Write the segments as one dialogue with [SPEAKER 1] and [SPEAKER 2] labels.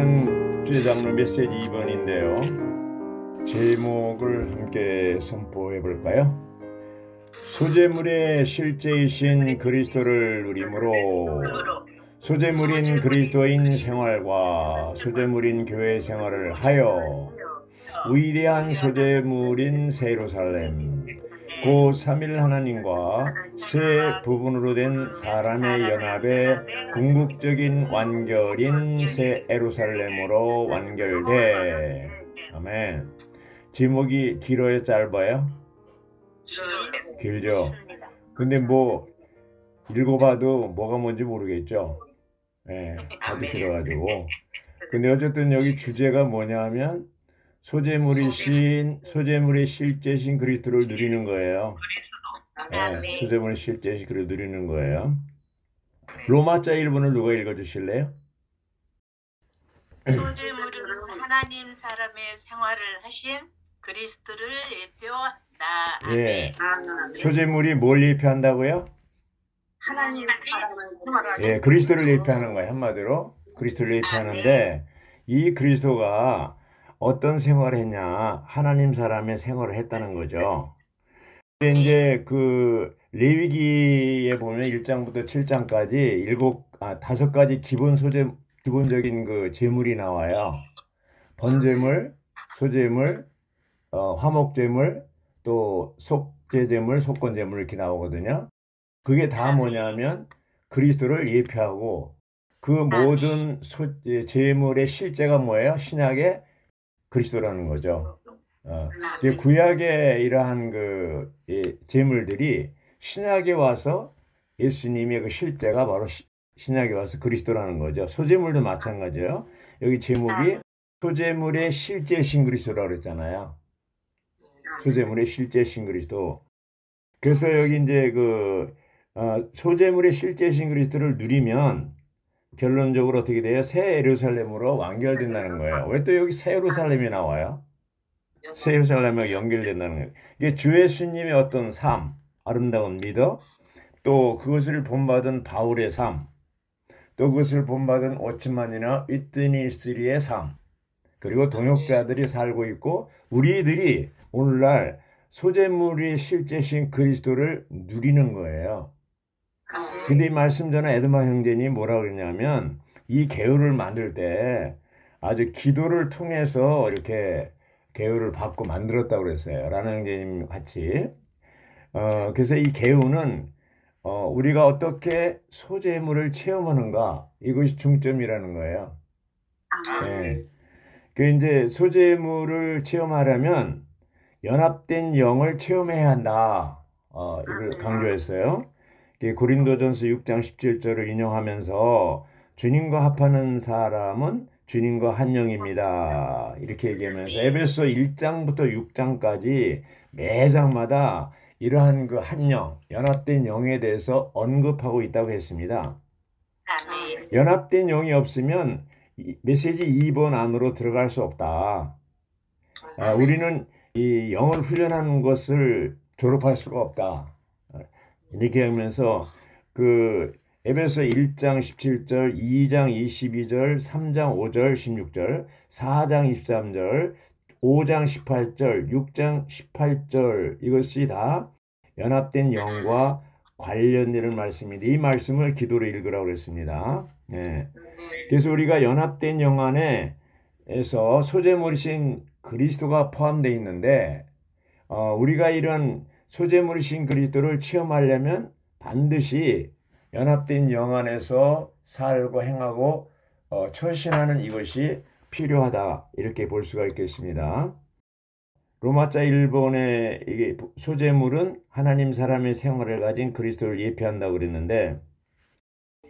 [SPEAKER 1] 오늘은 주제장로 메시지 2번인데요. 제목을 함께 선포해 볼까요? 소재물의 실제이신 그리스도를 누림으로 소재물인 그리스도인 생활과 소재물인 교회 생활을 하여 위대한 소재물인 새 예루살렘 곧 삼일 하나님과 세 부분으로 된 사람의 연합의 궁극적인 완결인 새 예루살렘으로 완결돼. 아멘. 제목이 길어요, 짧아요? 길죠. 근데 뭐 읽어봐도 뭐가 뭔지 모르겠죠. 아주 길어가지고. 근데 어쨌든 여기 주제가 뭐냐면 소재물의 실제신 그리스도를 누리는 거예요. 소재물의 실제신 그리스도를 누리는 거예요. 로마자 1번을 누가 읽어주실래요?
[SPEAKER 2] 소재물은 하나님 사람의 생활을 하신 그리스도를 예표한다.
[SPEAKER 1] 예. 소재물이 뭘 예표한다고요?
[SPEAKER 2] 하나님 사람을
[SPEAKER 1] 그리스도를 예표하는 거예요. 한마디로 그리스도를 예표하는데 이 그리스도가 어떤 생활을 했냐? 하나님 사람의 생활을 했다는 거죠. 근데 이제 그 레위기에 보면 1장부터 7장까지 5가지 기본적인 그 제물이 나와요. 번제물, 소제물, 화목제물, 또 속죄제물, 속건제물 이렇게 나오거든요. 그게 다 뭐냐면 그리스도를 예표하고 그 모든 제물의 실제가 뭐예요? 신약의 그리스도라는 거죠. 구약의 이러한 그 제물들이 신약에 와서 예수님의 그 실제가 바로 신약에 와서 그리스도라는 거죠. 소제물도 마찬가지예요. 여기 제목이 소제물의 실제신 그리스도라고 그랬잖아요. 소제물의 실제신 그리스도. 그래서 여기 이제 그 소제물의 실제신 그리스도를 누리면 결론적으로 어떻게 돼요? 새 예루살렘으로 완결된다는 거예요. 왜 또 여기 새 예루살렘이 나와요? 새 예루살렘과 연결된다는 거예요. 이게 주 예수님의 어떤 삶, 아름다운 미덕, 또 그것을 본받은 바울의 삶, 또 그것을 본받은 오츠만이나 윗드니스리의 삶, 그리고 동역자들이 살고 있고 우리들이 오늘날 소재물이 실제신 그리스도를 누리는 거예요. 근데 이 말씀 전에 에드마 형제님 뭐라고 그러냐면 이 개요를 만들 때 아주 기도를 통해서 이렇게 개요를 받고 만들었다고 그랬어요. 라나 형제님 같이. 그래서 이 개요는 우리가 어떻게 소재물을 체험하는가 이것이 중점이라는 거예요. 그 이제 소재물을 체험하려면 연합된 영을 체험해야 한다. 이걸 강조했어요. 고린도전서 6장 17절을 인용하면서 주님과 합하는 사람은 주님과 한 영입니다. 이렇게 얘기하면서 에베소 1장부터 6장까지 매 장마다 이러한 그 한 영, 연합된 영에 대해서 언급하고 있다고 했습니다. 연합된 영이 없으면 메시지 2번 안으로 들어갈 수 없다. 우리는 이 영을 훈련하는 것을 졸업할 수가 없다. 이렇게 하면서 그 에베소 1장 17절, 2장 22절, 3장 5절, 16절, 4장 23절, 5장 18절, 6장 18절 이것이 다 연합된 영과 관련되는 말씀인데 이 말씀을 기도로 읽으라고 그랬습니다. 그래서 우리가 연합된 영 안에서 소재물이신 그리스도가 포함되어 있는데 우리가 이런 소재물이신 그리스도를 체험하려면 반드시 연합된 영 안에서 살고 행하고 처신하는 이것이 필요하다 이렇게 볼 수가 있겠습니다. 로마자 1번의 이게 소재물은 하나님 사람의 생활을 가진 그리스도를 예표한다고 그랬는데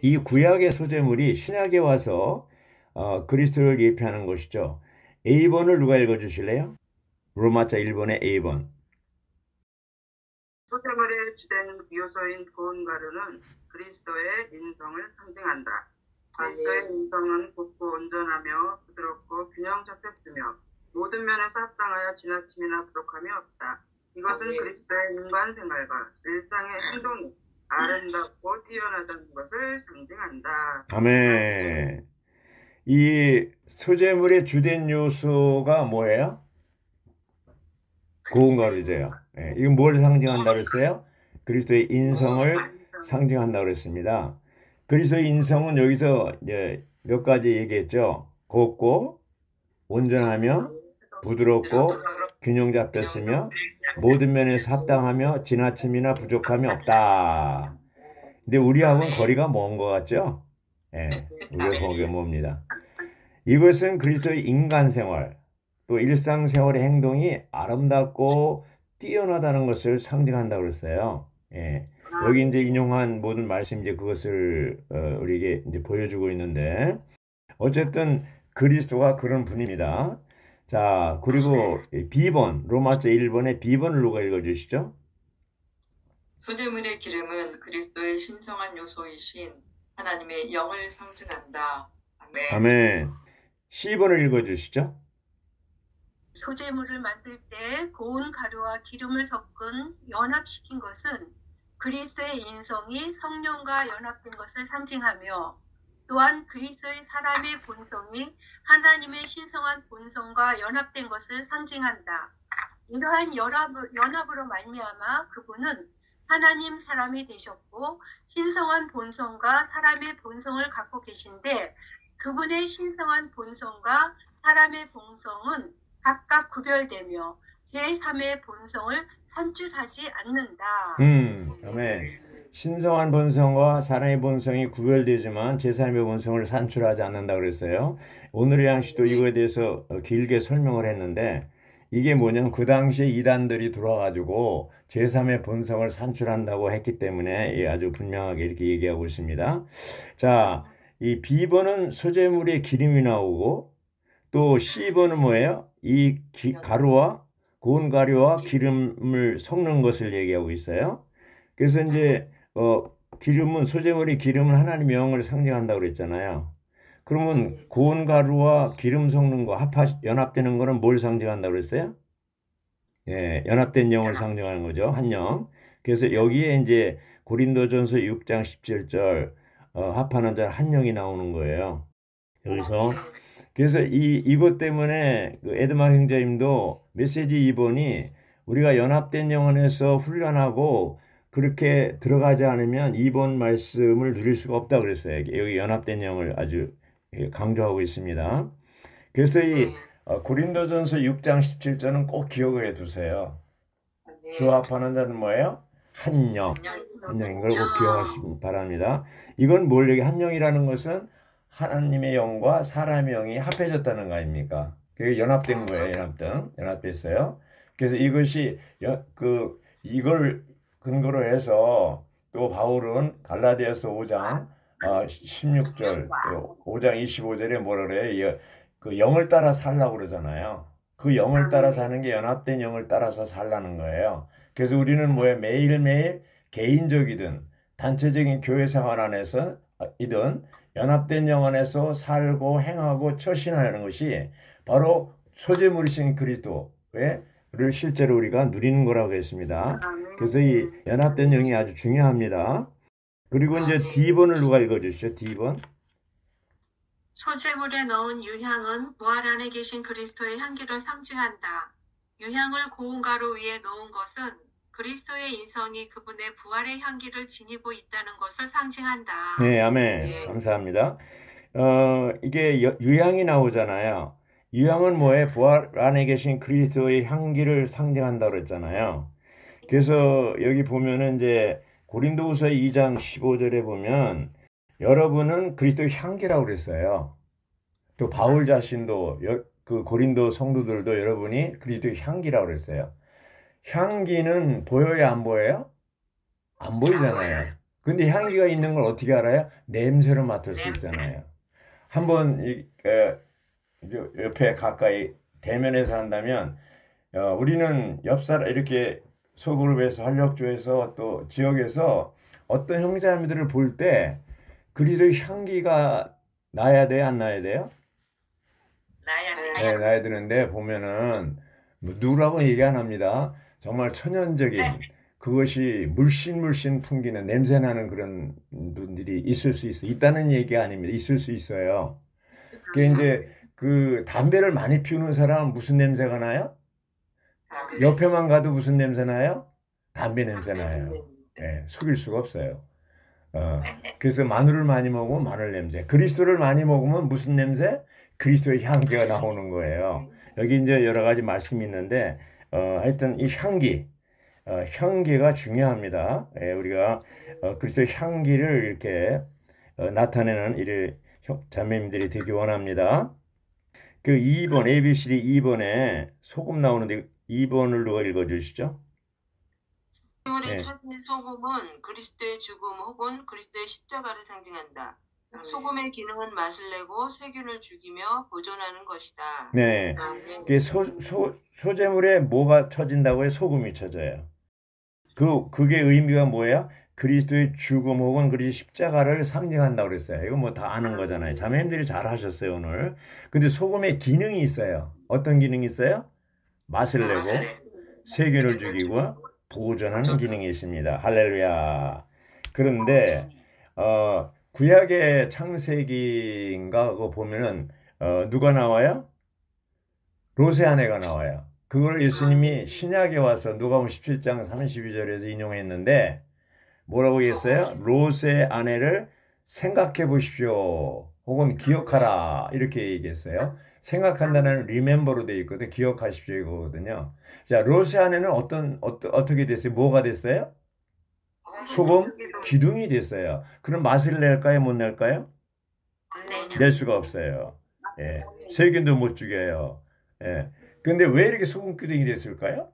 [SPEAKER 1] 이 구약의 소재물이 신약에 와서 그리스도를 예표하는 것이죠. A번을 누가 읽어주실래요? 로마자 1번의 A번.
[SPEAKER 3] 소재물의 주된 비유서인 고운 가루는 그리스도의 인성을 상징한다. 그리스도의 인성은 곱고 온전하며 부드럽고 균형 잡혔으며 모든 면에서 합당하여 지나침이나 부족함이 없다. 이것은 그리스도의 인간 생활과 일상의 행동이 아름답고 뛰어나다는 것을 상징한다.
[SPEAKER 1] 아멘. 이 소재물의 주된 요소가 뭐예요? 고운 가루제요. 예, 이건 뭘 상징한다고 그랬어요? 그리스도의 인성을 상징한다고 그랬습니다. 그리스도의 인성은 여기서 이제 몇 가지 얘기했죠. 곱고 온전하며 부드럽고 균형 잡혔으며 모든 면에서 합당하며 지나침이나 부족함이 없다. 근데 우리하고는 거리가 먼 것 같죠? 예, 우리가 거기가 멉니다. 이것은 그리스도의 인간 생활, 또 일상생활의 행동이 아름답고 뛰어나다는 것을 상징한다고 그랬어요. 예. 여기 이제 인용한 모든 말씀 이제 그것을 우리에게 이제 보여주고 있는데 어쨌든 그리스도가 그런 분입니다. 자, 그리고 B번, 로마서 1번의 B번을 누가 읽어주시죠?
[SPEAKER 4] 소재물의 기름은 그리스도의 신성한 요소이신 하나님의 영을 상징한다. 아멘.
[SPEAKER 1] 아멘. C번을 읽어주시죠?
[SPEAKER 2] 소재물을 만들 때 고운 가루와 기름을 섞은 연합시킨 것은 그리스도의 인성이 성령과 연합된 것을 상징하며 또한 그리스도의 사람의 본성이 하나님의 신성한 본성과 연합된 것을 상징한다. 이러한 연합으로 말미암아 그분은 하나님 사람이 되셨고 신성한 본성과 사람의 본성을 갖고 계신데 그분의 신성한 본성과 사람의 본성은 각각 구별되며 제3의 본성을 산출하지 않는다.
[SPEAKER 1] 아멘. 신성한 본성과 사람의 본성이 구별되지만 제3의 본성을 산출하지 않는다고 그랬어요. 오늘의 양식도 이거에 대해서 길게 설명을 했는데 이게 뭐냐면 그 당시에 이단들이 들어와가지고 제3의 본성을 산출한다고 했기 때문에 아주 분명하게 이렇게 얘기하고 있습니다. 자, 이 B번은 소재물의 기름이 나오고 또 C번은 뭐예요? 이 가루와 고운 가루와 기름을 섞는 것을 얘기하고 있어요. 그래서 이제 기름은 소재물의 기름은 하나님의 영을 상징한다고 그랬잖아요. 그러면 고운 가루와 기름 섞는 거 연합되는 거는 뭘 상징한다고 그랬어요? 예, 연합된 영을 상징하는 거죠. 한 영. 그래서 여기에 이제 고린도전서 6장 17절 합하는 자 한 영이 나오는 거예요. 여기서 그래서 이것 때문에 그 에드마 형제님도 메시지 2번이 우리가 연합된 영 안에서 훈련하고 그렇게 들어가지 않으면 2번 말씀을 누릴 수가 없다 그랬어요. 여기 연합된 영을 아주 강조하고 있습니다. 그래서 이 고린도전서 6장 17절은 꼭 기억을 해두세요. 주와 합하는 자는 뭐예요? 한 영. 한 영인 걸 꼭 기억하시기 바랍니다. 이건 뭘 얘기? 한 영이라는 것은 하나님의 영과 사람의 영이 합해졌다는 거 아닙니까? 그게 연합된 거예요. 연합됐어요. 그래서 이것이 이걸 근거로 해서 또 바울은 갈라디아서 5장 16절, 5장 25절에 뭐라 그래요? 그 영을 따라 살라고 그러잖아요. 그 영을 따라 사는 게 연합된 영을 따라서 살라는 거예요. 그래서 우리는 뭐예요? 매일매일 개인적이든 단체적인 교회 생활 안에서 이든 연합된 영 안에서 살고 행하고 처신하는 것이 바로 소재물이신 그리스도를 실제로 우리가 누리는 거라고 했습니다. 그래서 이 연합된 영이 아주 중요합니다. 그리고 이제 D번을 누가 읽어주시죠? D번.
[SPEAKER 5] 소재물에 넣은 유향은 부활 안에 계신 그리스도의 향기를 상징한다. 유향을 고운 가루 위에 넣은 것은 그리스도의 인성이 그분의 부활의 향기를 지니고 있다는 것을 상징한다.
[SPEAKER 1] 네, 아멘. 네. 감사합니다. 이게 유향이 나오잖아요. 유향은 뭐예요? 부활 안에 계신 그리스도의 향기를 상징한다고 그랬잖아요. 그래서 여기 보면은 이제 고린도후서 2장 15절에 보면 여러분은 그리스도의 향기라고 그랬어요. 또 바울 자신도 그 고린도 성도들도 여러분이 그리스도의 향기라고 그랬어요. 향기는 보여요, 안 보여요? 안 보이잖아요. 근데 향기가 있는 걸 어떻게 알아요? 냄새를 맡을 수 있잖아요. 한번 옆에 가까이 대면에서 한다면 우리는 옆사람 이렇게 소그룹에서 활력조에서 또 지역에서 어떤 형제자매들을 볼 때 그리스도의 향기가 나야 돼요, 안 나야 돼요?
[SPEAKER 4] 나야 돼.
[SPEAKER 1] 네, 나야 되는데 보면은 누구라고 얘기 안 합니다. 정말 천연적인 그것이 물씬 풍기는 냄새나는 그런 분들이 있을 수 있다는 얘기가 아닙니다. 있을 수 있어요. 그 이제 그 담배를 많이 피우는 사람은 무슨 냄새가 나요? 옆에만 가도 무슨 냄새 나요? 담배 냄새 나요. 예, 속일 수가 없어요. 그래서 마늘을 많이 먹으면 마늘 냄새, 그리스도를 많이 먹으면 무슨 냄새? 그리스도의 향기가 나오는 거예요. 여기 이제 여러 가지 말씀이 있는데, 하여튼 이 향기가 중요합니다. 예, 우리가 그리스도의 향기를 이렇게 나타내는 이 자매님들이 되기 원합니다. 그 2번, ABCD 2번에 소금 나오는데 2번을 누가 읽어주시죠?
[SPEAKER 6] 피조물의
[SPEAKER 1] 네.
[SPEAKER 6] 처진 소금은 그리스도의 죽음 혹은 그리스도의 십자가를 상징한다. 소금의 기능은 맛을 내고 세균을 죽이며 보존하는 것이다.
[SPEAKER 1] 네. 그 소재물에 뭐가 쳐진다고요? 소금이 쳐져요. 그게 의미가 뭐예요? 그리스도의 죽음 혹은 그리스도의 십자가를 상징한다고 그랬어요. 이거 뭐 다 아는 거잖아요. 자매님들이 잘 하셨어요, 오늘. 근데 소금의 기능이 있어요. 어떤 기능이 있어요? 맛을 내고 세균을 죽이고 보존하는 기능이 있습니다. 할렐루야. 그런데 구약의 창세기인가 그거 보면은 누가 나와요? 롯의 아내가 나와요. 그걸 예수님이 신약에 와서 누가복음 17장 32절에서 인용했는데 뭐라고 했어요? 롯의 아내를 생각해 보십시오. 혹은 기억하라. 이렇게 얘기했어요. 생각한다는 remember로 되어 있거든요. 기억하십시오 이거거든요. 자, 롯의 아내는 어떻게 됐어요? 뭐가 됐어요? 소금 기둥이 됐어요. 그럼 맛을 낼까요? 못 낼까요? 낼 수가 없어요. 예. 세균도 못 죽여요. 예. 근데 왜 이렇게 소금 기둥이 됐을까요?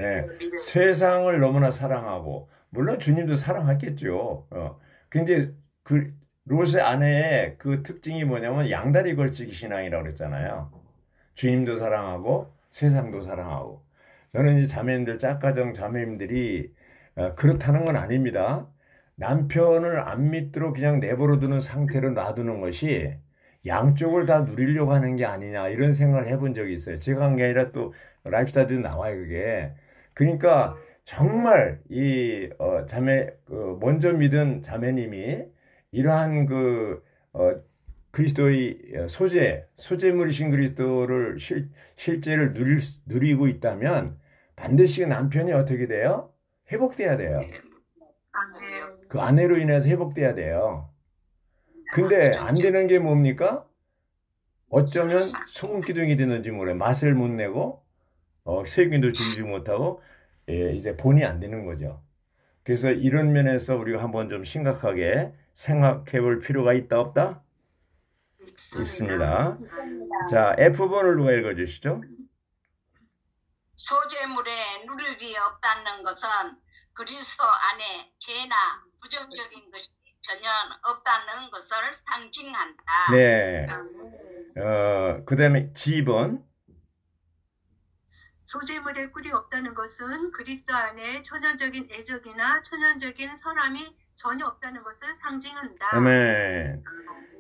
[SPEAKER 1] 예. 세상을 너무나 사랑하고 물론 주님도 사랑했겠죠. 근데 그 롯의 아내의 그 특징이 뭐냐면 양다리 걸치기 신앙이라고 그랬잖아요. 주님도 사랑하고 세상도 사랑하고. 저는 이제 자매님들, 짝가정 자매님들이 그렇다는 건 아닙니다. 남편을 안 믿도록 그냥 내버려 두는 상태로 놔두는 것이 양쪽을 다 누리려고 하는 게 아니냐 이런 생각을 해본 적이 있어요. 제가 한 게 아니라 또 라이프스타일도 나와요, 그게. 그러니까 정말 이 먼저 믿은 자매님이 이러한 그리스도의 소재물이신 그리스도를 실제를 누리고 있다면 반드시 남편이 어떻게 돼요? 회복돼야 돼요. 그 아내로 인해서 회복돼야 돼요. 근데 안 되는 게 뭡니까? 어쩌면 소금 기둥이 되는지 모르요. 맛을 못 내고 세균도 죽이지 못하고 이제 본이 안 되는 거죠. 그래서 이런 면에서 우리가 한번 좀 심각하게 생각해 볼 필요가 있다 없다? 있습니다. 자, F번을 누가 읽어주시죠?
[SPEAKER 7] 소재물에 누룩이 없다는 것은 그리스도 안에 죄나 부정적인 것이 전혀 없다는 것을 상징한다.
[SPEAKER 1] 네. 그 다음에 G번.
[SPEAKER 2] 소재물에 꿀이 없다는 것은 그리스도 안에 천연적인 애적이나 천연적인 선함이 전혀 없다는 것을 상징한다.
[SPEAKER 1] 아멘.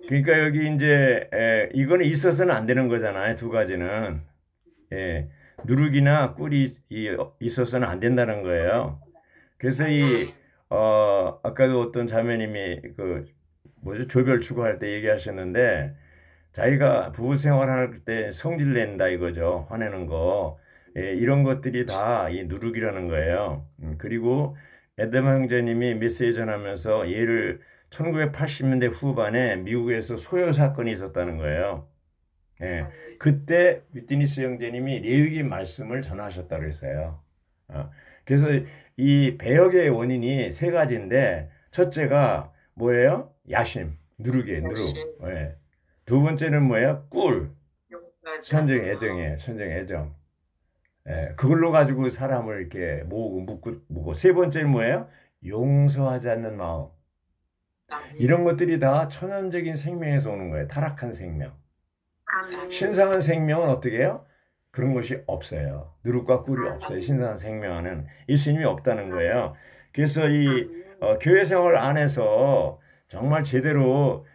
[SPEAKER 1] 그러니까 여기 이제 이거는 있어서는 안 되는 거잖아요. 두 가지는. 예. 누룩이나 꿀이 있어서는 안 된다는 거예요. 그래서 아까도 어떤 자매님이 조별 추구할 때 얘기하셨는데 자기가 부부 생활할 때 성질 낸다 이거죠. 화내는 거. 예, 이런 것들이 다 이 누룩이라는 거예요. 그리고 에드머 형제님이 메시지 전하면서 예를 1980년대 후반에 미국에서 소요 사건이 있었다는 거예요. 예, 그때 위트니스 형제님이 레위기 말씀을 전하셨다고 했어요. 그래서 이 배역의 원인이 세 가지인데 첫째가 뭐예요? 야심, 누룩이에요, 누룩. 예. 두 번째는 뭐예요? 꿀, 천정 애정이에요, 천정 애정. 예, 그걸로 가지고 사람을 이렇게 모으고. 세 번째는 뭐예요? 용서하지 않는 마음. 이런 것들이 다 천연적인 생명에서 오는 거예요. 타락한 생명. 신성한 생명은 어떻게 해요? 그런 것이 없어요. 누룩과 꿀이 없어요. 신성한 생명은 예수님이 없다는 거예요. 그래서 이 교회 생활 안에서 정말 제대로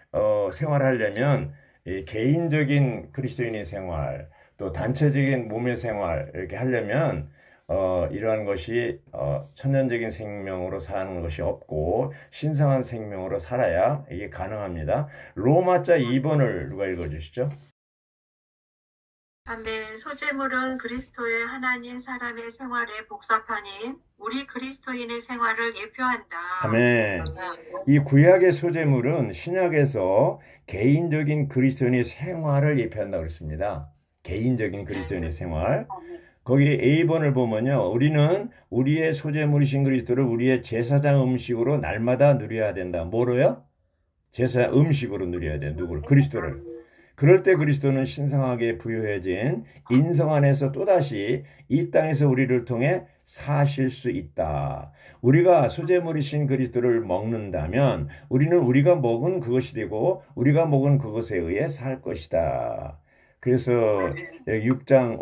[SPEAKER 1] 생활하려면 이 개인적인 그리스도인의 생활 또 단체적인 몸의 생활 이렇게 하려면 이러한 것이 천연적인 생명으로 사는 것이 없고 신성한 생명으로 살아야 이게 가능합니다. 로마자 2번을 누가 읽어주시죠?
[SPEAKER 5] 아멘. 소재물은 그리스도의 하나님 사람의 생활의 복사판인 우리 그리스도인의 생활을 예표한다.
[SPEAKER 1] 아멘. 이 구약의 소재물은 신약에서 개인적인 그리스도인의 생활을 예표한다고 그랬습니다. 개인적인 그리스도인의 생활. 거기 A번을 보면요. 우리는 우리의 소재물이신 그리스도를 우리의 제사장 음식으로 날마다 누려야 된다. 뭐로요? 제사 음식으로 누려야 돼. 누구를? 그리스도를. 그럴 때 그리스도는 신성하게 부유해진 인성 안에서 또다시 이 땅에서 우리를 통해 사실 수 있다. 우리가 소재물이신 그리스도를 먹는다면 우리는 우리가 먹은 그것이 되고 우리가 먹은 그것에 의해 살 것이다. 그래서 6장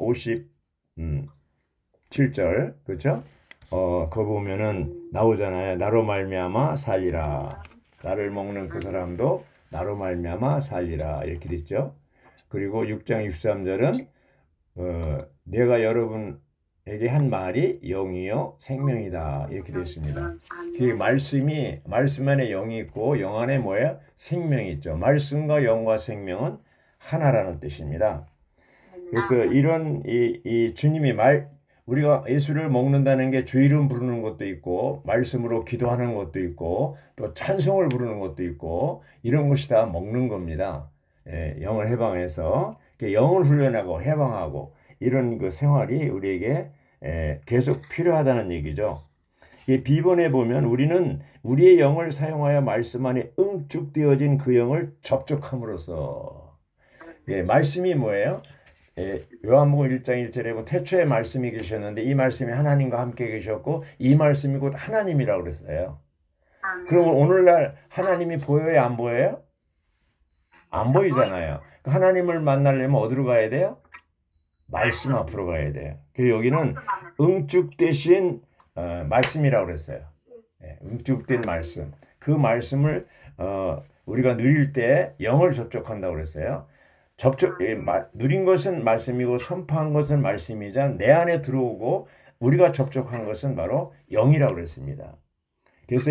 [SPEAKER 1] 57절 그렇죠? 그거 보면은 나오잖아요. 나로 말미암아 살리라. 나를 먹는 그 사람도 나로 말미암아 살리라 이렇게 됐죠. 그리고 6장 63절은 내가 여러분에게 한 말이 영이요 생명이다 이렇게 되어 있습니다. 그 말씀 안에 영이 있고 영 안에 뭐예요? 생명이 있죠. 말씀과 영과 생명은 하나라는 뜻입니다. 그래서 이런 이 주님이 우리가 예수를 먹는다는 게 주 이름 부르는 것도 있고 말씀으로 기도하는 것도 있고 또 찬송을 부르는 것도 있고 이런 것이 다 먹는 겁니다. 예, 영을 해방해서 영을 훈련하고 해방하고 이런 그 생활이 우리에게 계속 필요하다는 얘기죠. 이 B번에 보면 우리는 우리의 영을 사용하여 말씀 안에 응축되어진 그 영을 접촉함으로써 말씀이 뭐예요? 요한복음 1장 1절에 보면 태초에 말씀이 계셨는데 이 말씀이 하나님과 함께 계셨고 이 말씀이 곧 하나님이라고 그랬어요. 그럼 오늘날 하나님이 보여요? 안 보여요? 안 보이잖아요. 하나님을 만나려면 어디로 가야 돼요? 말씀 앞으로 가야 돼요. 그래서 여기는 응축되신 말씀이라고 그랬어요. 응축된 말씀. 그 말씀을 우리가 누릴 때 영을 접촉한다고 그랬어요. 누린 것은 말씀이고 선포한 것은 말씀이자 내 안에 들어오고 우리가 접촉한 것은 바로 영이라고 그랬습니다. 그래서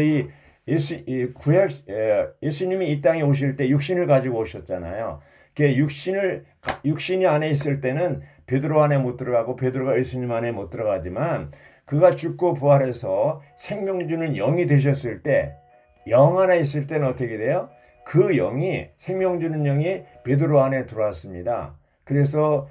[SPEAKER 1] 예수님이 이 땅에 오실 때 육신을 가지고 오셨잖아요. 육신이 안에 있을 때는 베드로 안에 못 들어가고 베드로가 예수님 안에 못 들어가지만 그가 죽고 부활해서 생명 주는 영이 되셨을 때 영 안에 있을 때는 어떻게 돼요? 그 영이 생명 주는 영이 베드로 안에 들어왔습니다. 그래서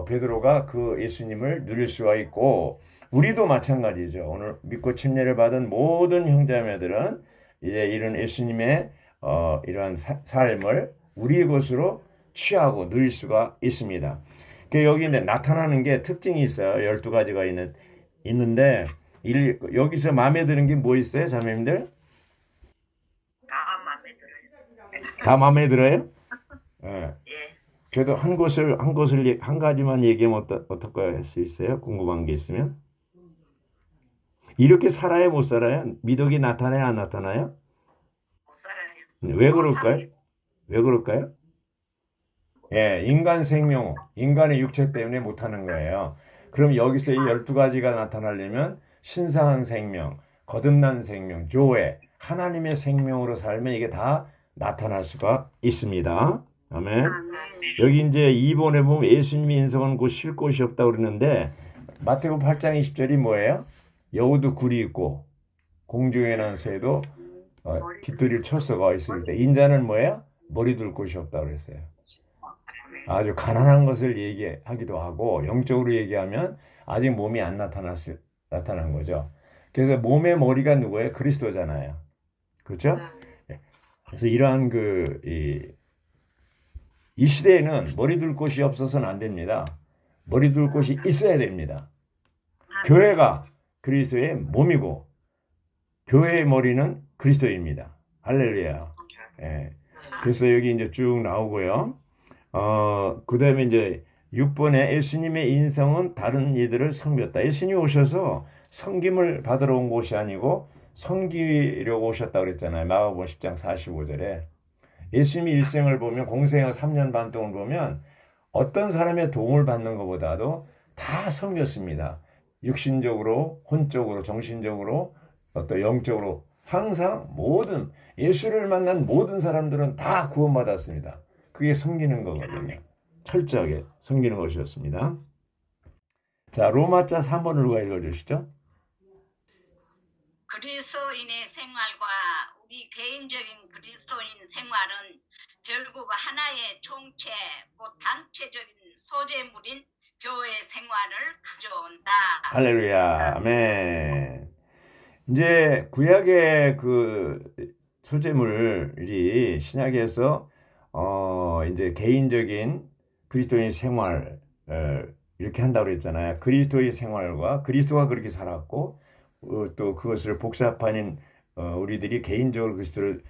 [SPEAKER 1] 베드로가 그 예수님을 누릴 수가 있고 우리도 마찬가지죠. 오늘 믿고 침례를 받은 모든 형제자매들은 이제 이런 예수님의 이러한 삶을 우리의 것으로 취하고 누릴 수가 있습니다. 여기 이제 나타나는 게 특징이 있어요. 12가지가 있는데 여기서 마음에 드는 게 뭐 있어요, 자매님들? 다 마음에 들어요? 예. 그래도 한 가지만 얘기하면 어떨까 할 수 있어요? 궁금한 게 있으면. 이렇게 살아요, 못 살아요? 미덕이 나타나요, 안 나타나요?
[SPEAKER 6] 못 살아요.
[SPEAKER 1] 왜 그럴까요? 왜 그럴까요? 예, 인간 생명, 인간의 육체 때문에 못하는 거예요. 그럼 여기서 이 12가지가 나타나려면 신성한 생명, 거듭난 생명, 조회, 하나님의 생명으로 살면 이게 다 나타날 수가 있습니다. 아멘. 여기 이제 2번에 보면 예수님의 인성은 곧 쉴 곳이 없다고 그러는데 마태복음 8장 20절이 뭐예요? 여우도 굴이 있고 공중에 난 새도 깃들일 처소가 있을 때 인자는 뭐예요? 머리 둘 곳이 없다고 그랬어요. 아주 가난한 것을 얘기하기도 하고 영적으로 얘기하면 아직 몸이 안 나타난 거죠. 그래서 몸의 머리가 누구예요? 그리스도잖아요. 그렇죠? 그래서 이러한 이 시대에는 머리 둘 곳이 없어서는 안 됩니다. 머리 둘 곳이 있어야 됩니다. 교회가 그리스도의 몸이고 교회의 머리는 그리스도입니다. 할렐루야. 예. 그래서 여기 이제 쭉 나오고요. 그 다음에 이제 6번에 예수님의 인성은 다른 이들을 섬겼다. 예수님이 오셔서 섬김을 받으러 온 곳이 아니고 섬기려고 오셨다고 그랬잖아요. 마가복음 10장 45절에. 예수님의 일생을 보면 공생애 3년 반 동안 보면 어떤 사람의 도움을 받는 것보다도 다 섬겼습니다. 육신적으로, 혼적으로, 정신적으로, 어떤 영적으로 항상 모든 예수를 만난 모든 사람들은 다 구원받았습니다. 그게 섬기는 거거든요. 철저하게 섬기는 것이었습니다. 자, 로마자 3번을 누가 읽어주시죠?
[SPEAKER 7] 그리스도인의 생활과 우리 개인적인 그리스도인 생활은 결국 하나의 총체, 곧 단체적인 소재물인 교회 생활을 가져온다.
[SPEAKER 1] 할렐루야, 아멘. 이제 구약의 그 소재물이 신약에서 이제 개인적인 그리스도인 생활 이렇게 한다고 그랬잖아요. 그리스도의 생활과 그리스도가 그렇게 살았고 또 그것을 복사판인 우리들이 개인적으로 그리스도를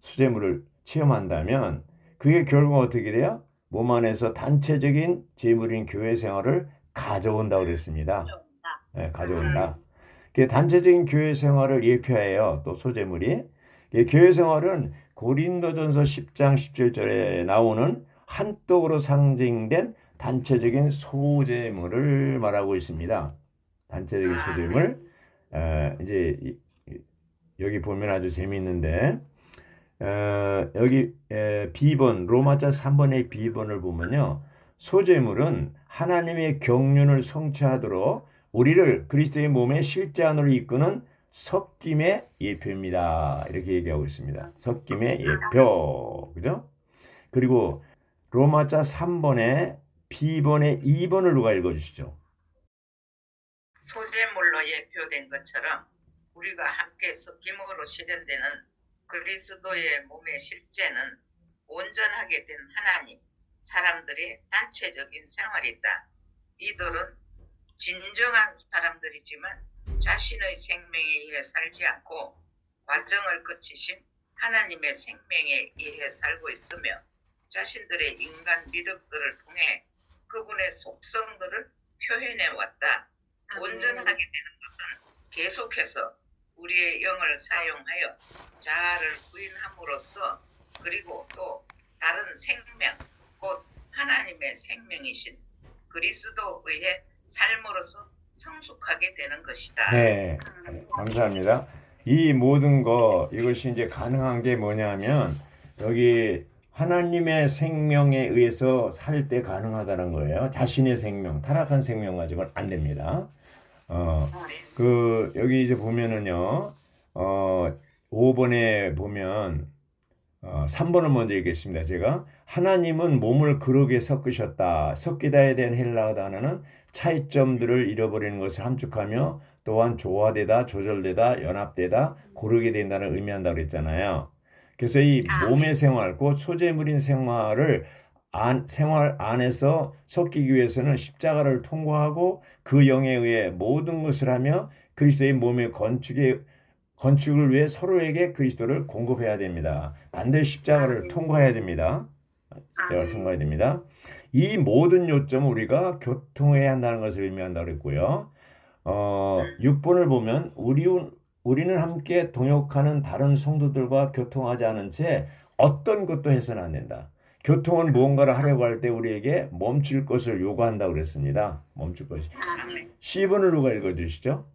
[SPEAKER 1] 소재물을 체험한다면 그게 결국 어떻게 돼요? 몸 안에서 단체적인 제물인 교회 생활을 가져온다고 그랬습니다. 네, 가져온다. 단체적인 교회 생활을 예표해요. 또 소재물이. 교회 생활은 고린도전서 10장 17절에 나오는 한독으로 상징된 단체적인 소재물을 말하고 있습니다. 단체적인 소재물. 이제 여기 보면 아주 재미있는데 여기 B번 로마자 3번의 B번을 보면요. 소재물은 하나님의 경륜을 성취하도록 우리를 그리스도의 몸의 실제 안으로 이끄는 섞임의 예표입니다. 이렇게 얘기하고 있습니다. 섞임의 예표. 그죠? 그리고 로마자 3번의 B번의 2번을 누가 읽어주시죠?
[SPEAKER 8] 소재물로 예표된 것처럼 우리가 함께 섞임으로 실현되는 그리스도의 몸의 실제는 온전하게 된 하나님, 사람들의 단체적인 생활이다. 이들은 진정한 사람들이지만 자신의 생명에 의해 살지 않고 과정을 거치신 하나님의 생명에 의해 살고 있으며 자신들의 인간 미덕들을 통해 그분의 속성들을 표현해 왔다. 온전하게 되는 것은 계속해서 우리의 영을 사용하여 자아를 부인함으로써 그리고 또 다른 생명, 곧 하나님의 생명이신 그리스도의 삶으로서 성숙하게 되는 것이다.
[SPEAKER 1] 네, 감사합니다. 이 모든 이것이 이제 가능한 게 뭐냐면 여기 하나님의 생명에 의해서 살 때 가능하다는 거예요. 자신의 생명, 타락한 생명 가지고는 안 됩니다. 여기 이제 보면은요, 5번에 보면 3번을 먼저 읽겠습니다. 제가 하나님은 몸을 그릇에 섞으셨다. 섞이다에 대한 헬라어 단어는 차이점들을 잃어버리는 것을 함축하며 또한 조화되다, 조절되다, 연합되다, 고르게 된다는 의미한다고 그랬잖아요. 그래서 이 몸의 생활, 곧 소재물인 생활 안에서 섞이기 위해서는 십자가를 통과하고 그 영에 의해 모든 것을 하며 그리스도의 몸의 건축을 위해 서로에게 그리스도를 공급해야 됩니다. 반드시 십자가를 통과해야 됩니다. 십자가를 통과해야 됩니다. 이 모든 요점은 우리가 교통해야 한다는 것을 의미한다고 그랬고요. 6번을 보면 우리는 함께 동역하는 다른 성도들과 교통하지 않은 채 어떤 것도 해서는 안 된다. 교통은 무언가를 하려고 할 때 우리에게 멈출 것을 요구한다고 그랬습니다. 멈출 것이. C번을 누가 읽어주시죠?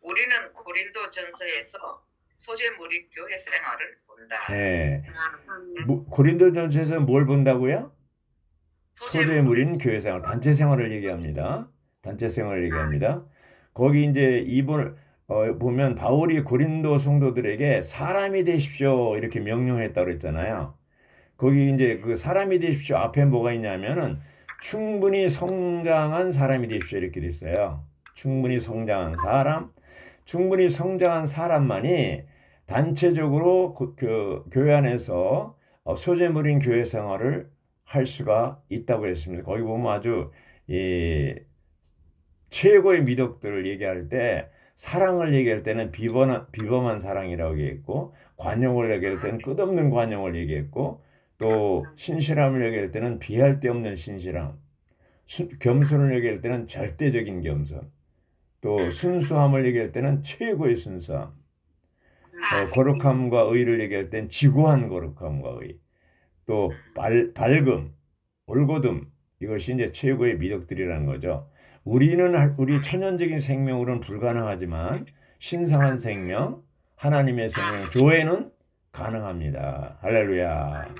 [SPEAKER 8] 우리는 고린도전서에서 소재물이 교회 생활을 본다.
[SPEAKER 1] 네. 고린도전서에서 뭘 본다고요? 소재물인 교회 생활, 단체 생활을 얘기합니다. 단체 생활을 얘기합니다. 거기 이제 2번 보면 바울이 고린도 성도들에게 사람이 되십시오 이렇게 명령했다고 그랬잖아요. 거기 이제 그 사람이 되십시오 앞에 뭐가 있냐면은 충분히 성장한 사람이 되십시오 이렇게 돼 있어요. 충분히 성장한 사람만이 단체적으로 교회 안에서 소재물인 교회 생활을 할 수가 있다고 했습니다. 거기 보면 아주 최고의 미덕들을 얘기할 때 사랑을 얘기할 때는 비범한 사랑이라고 얘기했고 관용을 얘기할 때는 끝없는 관용을 얘기했고 또 신실함을 얘기할 때는 비할 데 없는 신실함, 겸손을 얘기할 때는 절대적인 겸손, 또 순수함을 얘기할 때는 최고의 순수함, 거룩함과 의를 얘기할 때는 지고한 거룩함과 의, 또 밝음, 올곧음, 이것이 이제 최고의 미덕들이라는 거죠. 우리 천연적인 생명으로는 불가능하지만 신성한 생명, 하나님의 생명, 조회는 가능합니다. 할렐루야.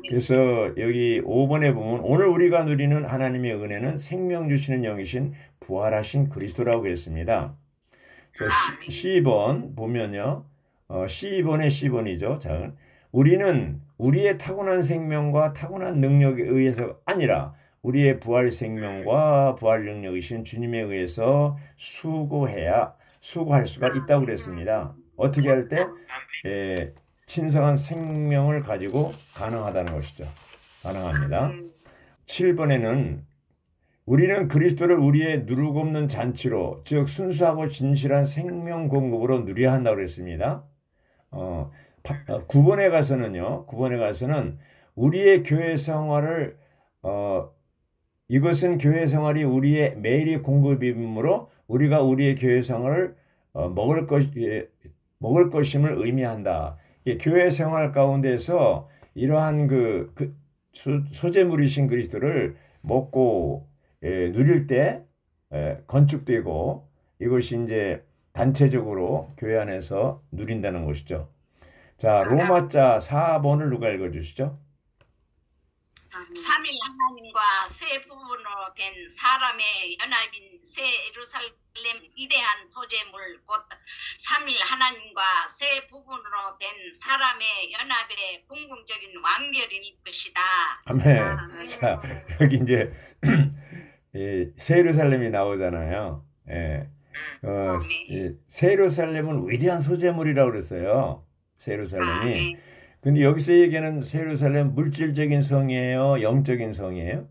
[SPEAKER 1] 그래서 여기 5번에 보면 오늘 우리가 누리는 하나님의 은혜는 생명 주시는 영이신 부활하신 그리스도라고 했습니다. 저 12번 보면요. 12번의 10번이죠. 자, 우리는 우리의 타고난 생명과 타고난 능력에 의해서 아니라 우리의 부활 생명과 부활 능력이신 주님에 의해서 수고할 수가 있다고 그랬습니다. 어떻게 할 때? 신성한 생명을 가지고 가능하다는 것이죠. 가능합니다. 7번에는 우리는 그리스도를 우리의 누룩 없는 잔치로, 즉 순수하고 진실한 생명 공급으로 누려야 한다고 그랬습니다. 9번에 가서는 우리의 교회 생활을 이것은 교회 생활이 우리의 매일의 공급이므로 우리가 우리의 교회 생활을 먹을 것임을 의미한다. 교회 생활 가운데서 이러한 소재물이신 그리스도를 먹고 누릴 때 건축되고 이것이 이제 단체적으로 교회 안에서 누린다는 것이죠. 자, 로마자 4번을 누가 읽어주시죠?
[SPEAKER 7] 삼일 하나님과 세 부분으로 된 사람의 연합인 새 예루살렘 위대한 소재물 곧 삼일 하나님과 새 부분으로 된 사람의 연합의 궁극적인 완결일 것이다.
[SPEAKER 1] 아멘. 자, 여기 이제 새 예루살렘이 나오잖아요. 새 예루살렘은 위대한 소재물이라고 그랬어요. 새 예루살렘이. 근데 여기서 얘기하는 새 예루살렘 물질적인 성이에요? 영적인 성이에요?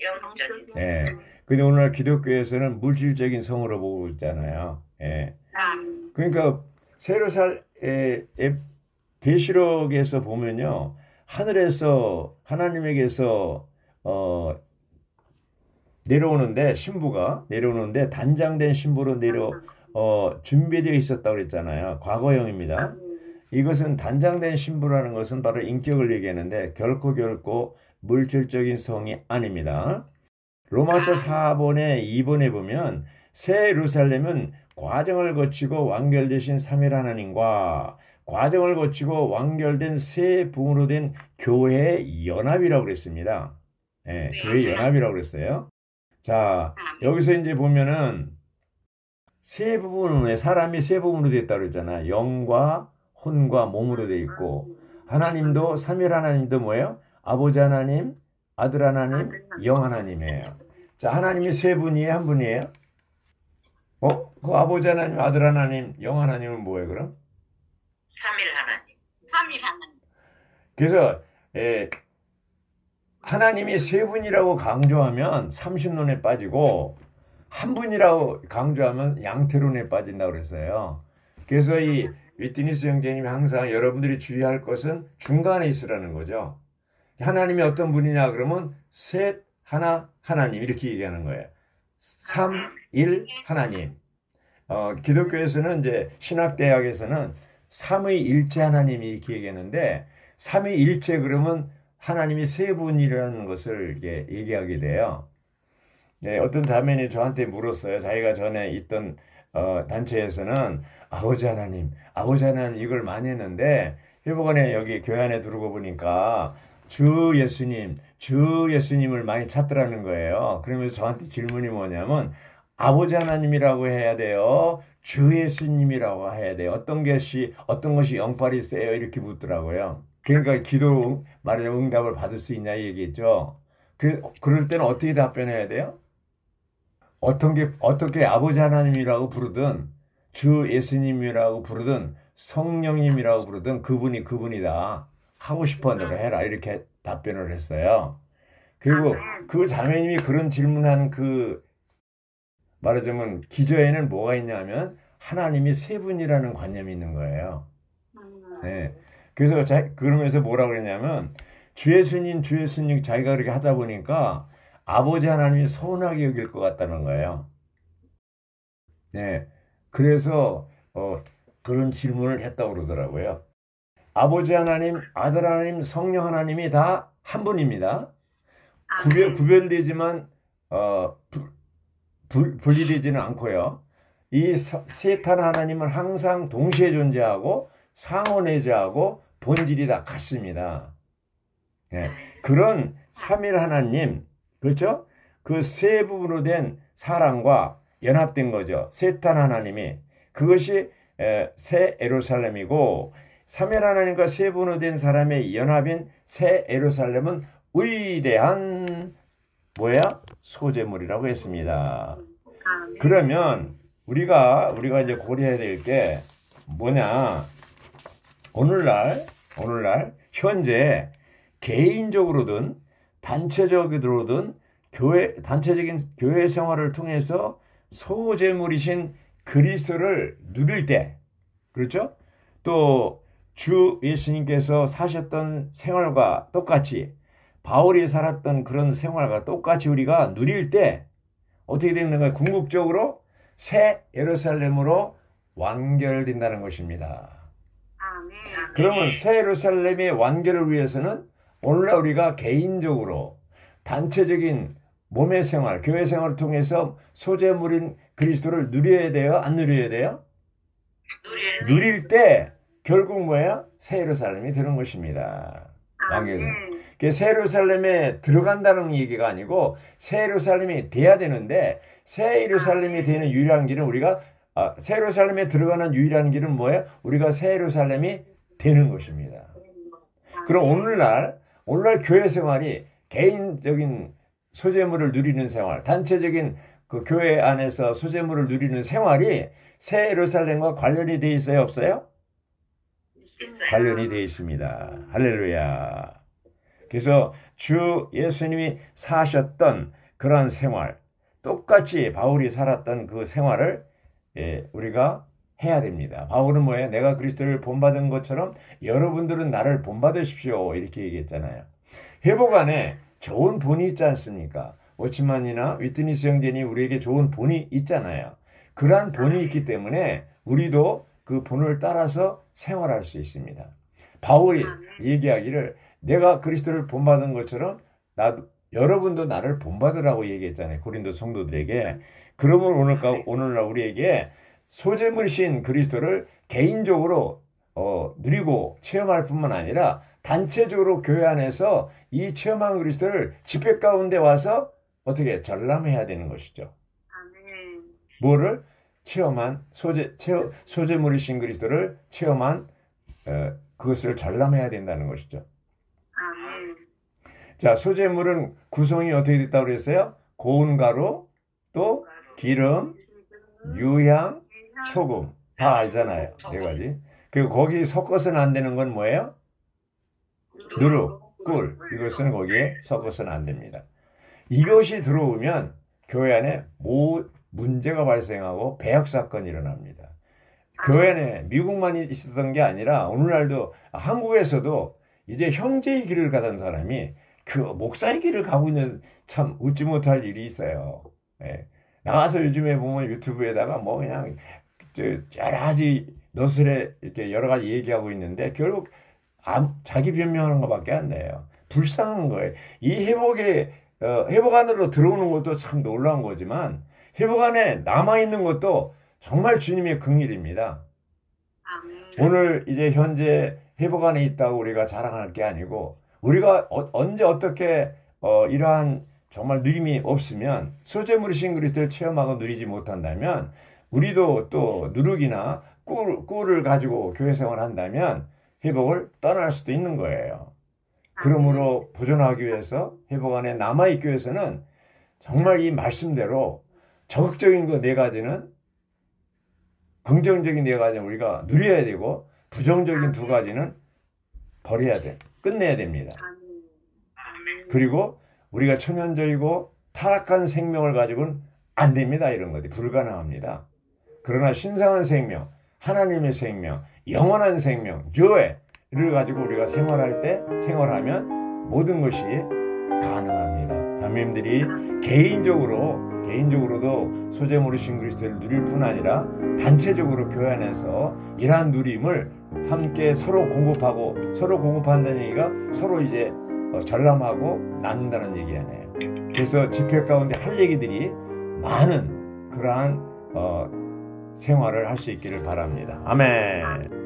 [SPEAKER 8] 영적인 성.
[SPEAKER 1] 예. 근데 오늘날 기독교에서는 물질적인 성으로 보고 있잖아요. 예. 그러니까 새 예루살렘 계시록에서 보면요. 하늘에서 하나님에게서 신부가 내려오는데 단장된 신부로 준비되어 있었다고 그랬잖아요. 과거형입니다. 이것은 단장된 신부라는 것은 바로 인격을 얘기하는데 결코 물질적인 성이 아닙니다. 로마서 4번에 2번에 보면 새 예루살렘은 과정을 거치고 완결되신 삼일 하나님과 과정을 거치고 완결된 세 부분으로 된 교회의 연합이라고 그랬습니다. 예, 교회 연합이라고 그랬어요. 자, 여기서 이제 보면은 사람이 세 부분으로 되었다고 그랬잖아요. 영과 혼과 몸으로 되어 있고 하나님도 삼일 하나님도 뭐예요? 아버지 하나님, 아들 하나님, 영 하나님이에요. 자, 하나님이 세 분이에요? 한 분이에요? 그 아버지 하나님, 아들 하나님, 영 하나님은 뭐예요, 그럼?
[SPEAKER 8] 삼일 하나님.
[SPEAKER 7] 삼일 하나님.
[SPEAKER 1] 그래서 하나님이 세 분이라고 강조하면 삼신론에 빠지고 한 분이라고 강조하면 양태론에 빠진다고 그랬어요. 그래서 이 위트니스 형제님이 항상 여러분들이 주의할 것은 중간에 있으라는 거죠. 하나님이 어떤 분이냐 그러면 셋, 하나, 하나님 이렇게 얘기하는 거예요. 3, 1, 하나님. 기독교에서는 이제 신학대학에서는 삼위일체 하나님이 이렇게 얘기하는데 삼위일체 그러면 하나님이 세 분이라는 것을 이렇게 얘기하게 돼요. 네, 어떤 자매님이 저한테 물었어요. 자기가 전에 있던 단체에서는 아버지 하나님 이걸 많이 했는데 이번에 여기 교회 안에 들어오고 보니까 주 예수님을 많이 찾더라는 거예요. 그러면서 저한테 질문이 뭐냐면 아버지 하나님이라고 해야 돼요? 주 예수님이라고 해야 돼요? 어떤 것이 영빨이 세요? 이렇게 묻더라고요. 그러니까 기도 말하자면 응답을 받을 수 있냐 얘기했죠. 그럴 때는 어떻게 답변해야 돼요? 어떻게 아버지 하나님이라고 부르든 주 예수님이라고 부르든 성령님이라고 부르든 그분이다. 하고 싶은 대로 해라. 이렇게 답변을 했어요. 그리고 그 자매님이 그런 질문한 말하자면 기저에는 뭐가 있냐면 하나님이 세 분이라는 관념이 있는 거예요. 네. 그래서 그러면서 뭐라고 그랬냐면 주 예수님 자기가 그렇게 하다 보니까 아버지 하나님이 서운하게 여길 것 같다는 거예요. 네. 그래서 그런 질문을 했다고 그러더라고요. 아버지 하나님, 아들 하나님, 성령 하나님이 다 한 분입니다. 구별되지만 분리되지는 않고요. 이 세탄 하나님은 항상 동시에 존재하고 상호내재하고 본질이 다 같습니다. 네. 그런 삼일 하나님, 그렇죠? 그 세 부분으로 된 사랑과 연합된 거죠. 세탄 하나님이. 그것이 새 예루살렘이고, 삼일 하나님과 세 부분으로 된 사람의 연합인 새 예루살렘은 위대한 소재물이라고 했습니다. 그러면 우리가 이제 고려해야 될 게 뭐냐? 오늘날 현재 개인적으로든 단체적으로든 단체적인 교회 생활을 통해서 소재물이신 그리스도를 누릴 때, 그렇죠? 또 주 예수님께서 사셨던 생활과 똑같이, 바울이 살았던 그런 생활과 똑같이 우리가 누릴 때 어떻게 되는가? 궁극적으로 새 예루살렘으로 완결된다는 것입니다. 그러면 새 예루살렘의 완결을 위해서는 오늘날 우리가 개인적으로 단체적인 몸의 생활, 교회 생활을 통해서 소재물인 그리스도를 누려야 돼요? 안 누려야 돼요? 누릴 때 결국 새 예루살렘이 되는 것입니다. 완결된. 새 예루살렘에 들어간다는 얘기가 아니고 새 예루살렘이 돼야 되는데, 새 예루살렘이 되는 유일한 길은 새 예루살렘에 들어가는 유일한 길은 뭐예요? 우리가 새 예루살렘이 되는 것입니다. 그럼 오늘날 교회 생활이 개인적인 소재물을 누리는 생활, 단체적인 그 교회 안에서 소재물을 누리는 생활이 새 예루살렘과 관련이 돼 있어요? 없어요? 관련이 돼 있습니다. 할렐루야. 그래서 주 예수님이 사셨던 그런 생활, 똑같이 바울이 살았던 그 생활을 우리가 해야 됩니다. 바울은 뭐예요? 내가 그리스도를 본받은 것처럼 여러분들은 나를 본받으십시오. 이렇게 얘기했잖아요. 회복 안에 좋은 본이 있지 않습니까? 워치만이나 위트니스 형제니 우리에게 좋은 본이 있잖아요. 그러한 본이 있기 때문에 우리도 그 본을 따라서 생활할 수 있습니다. 바울이 얘기하기를 내가 그리스도를 본받은 것처럼 여러분도 나를 본받으라고 얘기했잖아요. 고린도 성도들에게. 그러면 오늘날 우리에게 소재물이신 그리스도를 개인적으로 누리고 체험할 뿐만 아니라 단체적으로 교회 안에서 이 체험한 그리스도를 집회 가운데 와서 어떻게 전람해야 되는 것이죠. 뭐를? 체험한 소재물이신 그리스도를 체험한 그것을 전람해야 된다는 것이죠. 자, 소재물은 구성이 어떻게 됐다고 그랬어요? 고운 가루, 또 기름, 유향, 소금. 다 알잖아요. 네 가지. 그리고 거기 섞어서는 안 되는 건 뭐예요? 누룩, 꿀. 이것은 거기에 섞어서는 안 됩니다. 이것이 들어오면 교회 안에 문제가 발생하고 배역 사건이 일어납니다. 교회 안에 미국만 있었던 게 아니라 오늘날도 한국에서도 이제 형제의 길을 가던 사람이 그 목사의 길을 가고 있는 참 웃지 못할 일이 있어요. 나가서 요즘에 보면 유튜브에다가 그냥 여러 가지 너스레 이렇게 여러 가지 얘기하고 있는데 결국 자기 변명하는 것밖에 안 돼요. 불쌍한 거예요. 이 회복 안으로 들어오는 것도 참 놀라운 거지만 회복 안에 남아있는 것도 정말 주님의 긍일입니다. 오늘 이제 현재 회복 안에 있다고 우리가 자랑할 게 아니고 우리가 언제 어떻게 이러한 정말 누림이 없으면 소재물이신 그리스도를 체험하고 누리지 못한다면 우리도 또 누룩이나 꿀을 가지고 교회 생활을 한다면 회복을 떠날 수도 있는 거예요. 그러므로 보존하기 위해서 회복 안에 남아있기 위해서는 정말 이 말씀대로 적극적인 그 네 가지는 긍정적인 네 가지는 우리가 누려야 되고 부정적인 두 가지는 버려야 돼. 끝내야 됩니다. 그리고 우리가 천연적이고 타락한 생명을 가지고는 안 됩니다. 이런 것이 불가능합니다. 그러나 신성한 생명, 하나님의 생명, 영원한 생명, 교회를 가지고 우리가 생활하면 모든 것이 가능합니다. 자매님들이 개인적으로도 소재물이신 그리스도를 누릴 뿐 아니라 단체적으로 교회 안에서 이러한 누림을 함께 서로 공급한다는 얘기가 서로 이제 전람하고 나눈다는 얘기 아니에요. 그래서 집회 가운데 할 얘기들이 많은 그러한 생활을 할 수 있기를 바랍니다. 아멘.